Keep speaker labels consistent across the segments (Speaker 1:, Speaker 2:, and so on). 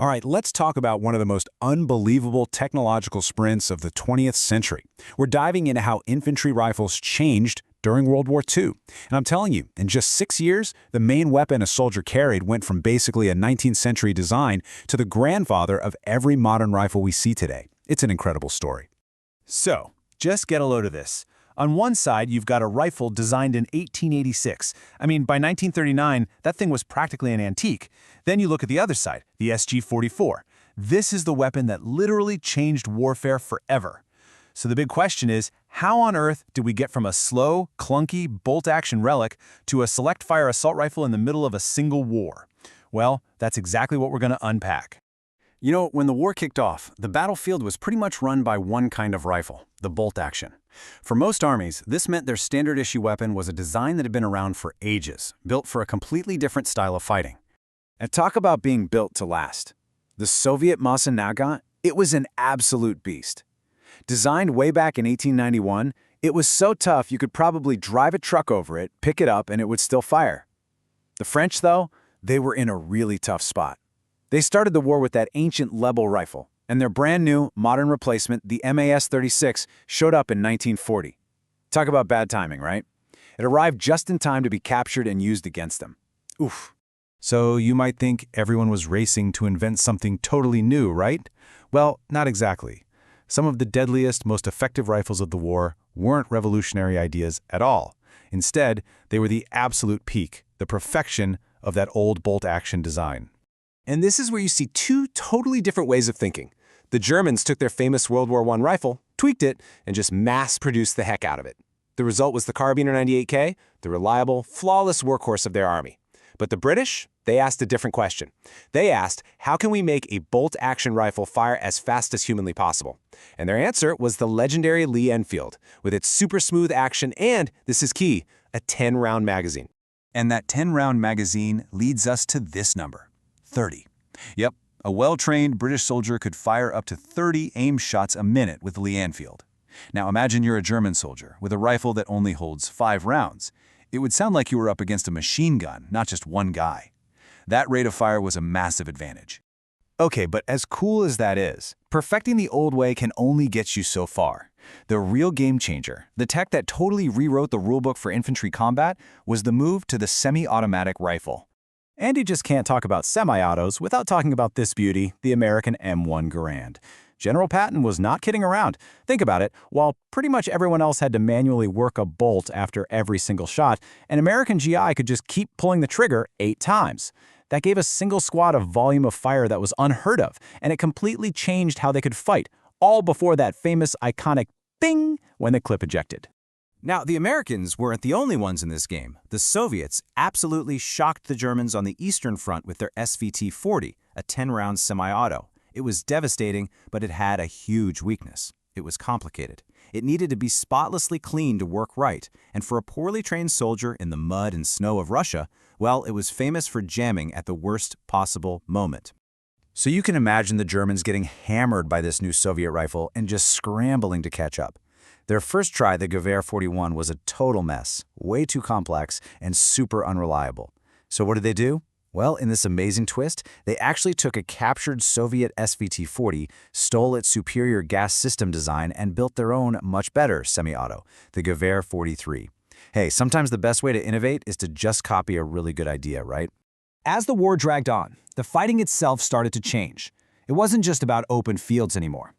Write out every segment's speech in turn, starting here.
Speaker 1: All right, let's talk about one of the most unbelievable technological sprints of the 20th century. We're diving into how infantry rifles changed during World War II. And I'm telling you, in just 6 years, the main weapon a soldier carried went from basically a 19th century design to the grandfather of every modern rifle we see today. It's an incredible story.
Speaker 2: So, just get a load of this. On one side, you've got a rifle designed in 1886. I mean, by 1939, that thing was practically an antique. Then you look at the other side, the SG-44. This is the weapon that literally changed warfare forever. So the big question is, how on earth did we get from a slow, clunky, bolt-action relic to a select-fire assault rifle in the middle of a single war? Well, that's exactly what we're going to unpack.
Speaker 3: You know, when the war kicked off, the battlefield was pretty much run by one kind of rifle, the bolt-action. For most armies, this meant their standard-issue weapon was a design that had been around for ages, built for a completely different style of fighting.
Speaker 1: And talk about being built to last. The Soviet Masanaga, it was an absolute beast. Designed way back in 1891, it was so tough you could probably drive a truck over it, pick it up, and it would still fire. The French, though, they were in a really tough spot. They started the war with that ancient Lebel rifle, and their brand-new, modern replacement, the MAS-36, showed up in 1940. Talk about bad timing, right? It arrived just in time to be captured and used against them. Oof.
Speaker 2: So you might think everyone was racing to invent something totally new, right? Well, not exactly. Some of the deadliest, most effective rifles of the war weren't revolutionary ideas at all. Instead, they were the absolute peak, the perfection of that old bolt-action design.
Speaker 4: And this is where you see two totally different ways of thinking. The Germans took their famous World War I rifle, tweaked it, and just mass-produced the heck out of it. The result was the Carbiner 98K, the reliable, flawless workhorse of their army. But the British, they asked a different question. They asked, how can we make a bolt-action rifle fire as fast as humanly possible? And their answer was the legendary Lee Enfield, with its super smooth action and, this is key, a 10-round magazine.
Speaker 3: And that 10-round magazine leads us to this number, 30. Yep, a well-trained British soldier could fire up to 30 aim shots a minute with the Lee Enfield. Now imagine you're a German soldier with a rifle that only holds 5 rounds. It would sound like you were up against a machine gun, not just one guy. That rate of fire was a massive advantage.
Speaker 2: Okay, but as cool as that is, perfecting the old way can only get you so far. The real game changer, the tech that totally rewrote the rulebook for infantry combat, was the move to the semi-automatic rifle. And you just can't talk about semi-autos without talking about this beauty, the American M1 Garand. General Patton was not kidding around. Think about it, while pretty much everyone else had to manually work a bolt after every single shot, an American GI could just keep pulling the trigger 8 times. That gave a single squad a volume of fire that was unheard of, and it completely changed how they could fight, all before that famous iconic bing when the clip ejected.
Speaker 5: Now, the Americans weren't the only ones in this game. The Soviets absolutely shocked the Germans on the Eastern Front with their SVT-40, a 10-round semi-auto. It was devastating, but it had a huge weakness. It was complicated. It needed to be spotlessly clean to work right, and for a poorly trained soldier in the mud and snow of Russia, well, it was famous for jamming at the worst possible moment.
Speaker 1: So you can imagine the Germans getting hammered by this new Soviet rifle and just scrambling to catch up. Their first try, the Gewehr 41, was a total mess, way too complex, and super unreliable. So what did they do? Well, in this amazing twist, they actually took a captured Soviet SVT-40, stole its superior gas system design, and built their own, much better semi-auto, the Gewehr 43. Hey, sometimes the best way to innovate is to just copy a really good idea, right?
Speaker 6: As the war dragged on, the fighting itself started to change. It wasn't just about open fields anymore.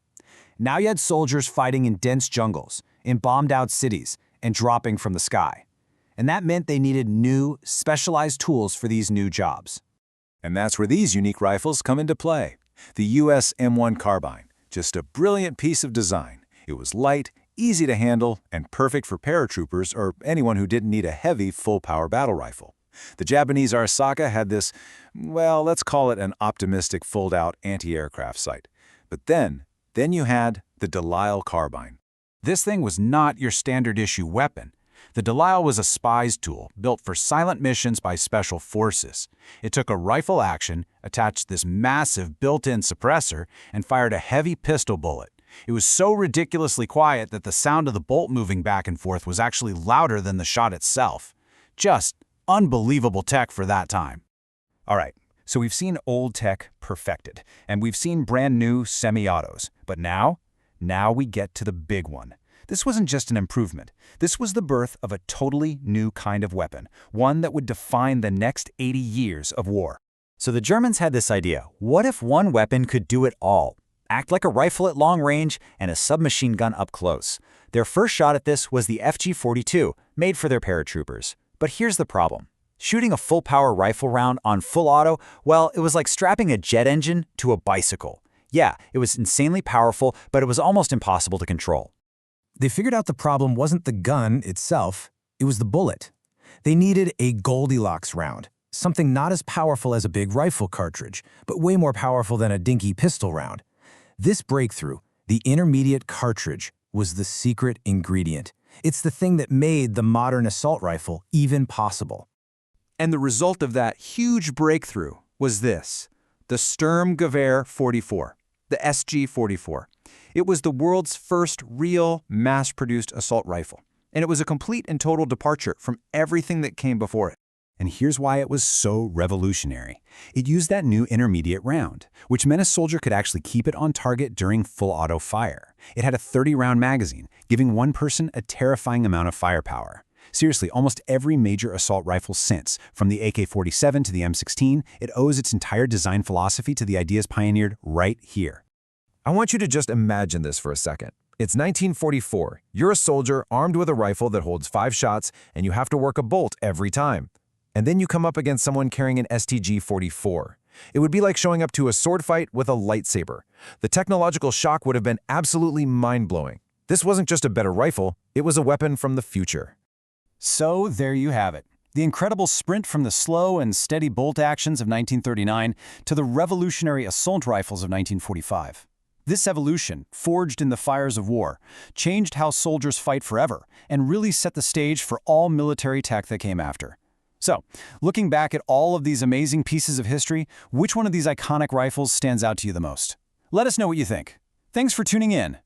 Speaker 6: Now you had soldiers fighting in dense jungles, in bombed-out cities, and dropping from the sky. And that meant they needed new, specialized tools for these new jobs.
Speaker 2: And that's where these unique rifles come into play. The US M1 carbine, just a brilliant piece of design. It was light, easy to handle, and perfect for paratroopers or anyone who didn't need a heavy, full-power battle rifle. The Japanese Arisaka had this, well, let's call it an optimistic fold-out anti-aircraft sight. But then you had the Delisle carbine.
Speaker 1: This thing was not your standard-issue weapon. The Delisle was a spy's tool built for silent missions by special forces. It took a rifle action, attached this massive built-in suppressor, and fired a heavy pistol bullet. It was so ridiculously quiet that the sound of the bolt moving back and forth was actually louder than the shot itself. Just unbelievable tech for that time.
Speaker 2: All right, So we've seen old tech perfected, and we've seen brand new semi-autos. But now we get to the big one. This wasn't just an improvement. This was the birth of a totally new kind of weapon, one that would define the next 80 years of war.
Speaker 5: So the Germans had this idea: what if one weapon could do it all? Act like a rifle at long range and a submachine gun up close. Their first shot at this was the FG-42, made for their paratroopers. But here's the problem. Shooting a full-power rifle round on full auto, well, it was like strapping a jet engine to a bicycle. Yeah, it was insanely powerful, but it was almost impossible to control.
Speaker 6: They figured out the problem wasn't the gun itself, it was the bullet. They needed a Goldilocks round, something not as powerful as a big rifle cartridge, but way more powerful than a dinky pistol round. This breakthrough, the intermediate cartridge, was the secret ingredient. It's the thing that made the modern assault rifle even possible.
Speaker 3: And the result of that huge breakthrough was this: the Sturmgewehr 44, the SG-44. It was the world's first real mass-produced assault rifle, and it was a complete and total departure from everything that came before it.
Speaker 2: And here's why it was so revolutionary. It used that new intermediate round, which meant a soldier could actually keep it on target during full auto fire. It had a 30-round magazine, giving one person a terrifying amount of firepower. Seriously, almost every major assault rifle since, from the AK-47 to the M16, it owes its entire design philosophy to the ideas pioneered right here.
Speaker 7: I want you to just imagine this for a second. It's 1944. You're a soldier armed with a rifle that holds 5 shots, and you have to work a bolt every time. And then you come up against someone carrying an STG-44. It would be like showing up to a sword fight with a lightsaber. The technological shock would have been absolutely mind-blowing. This wasn't just a better rifle, it was a weapon from the future.
Speaker 2: So there you have it. The incredible sprint from the slow and steady bolt actions of 1939 to the revolutionary assault rifles of 1945. This evolution, forged in the fires of war, changed how soldiers fight forever and really set the stage for all military tech that came after. So, looking back at all of these amazing pieces of history, which one of these iconic rifles stands out to you the most? Let us know what you think. Thanks for tuning in.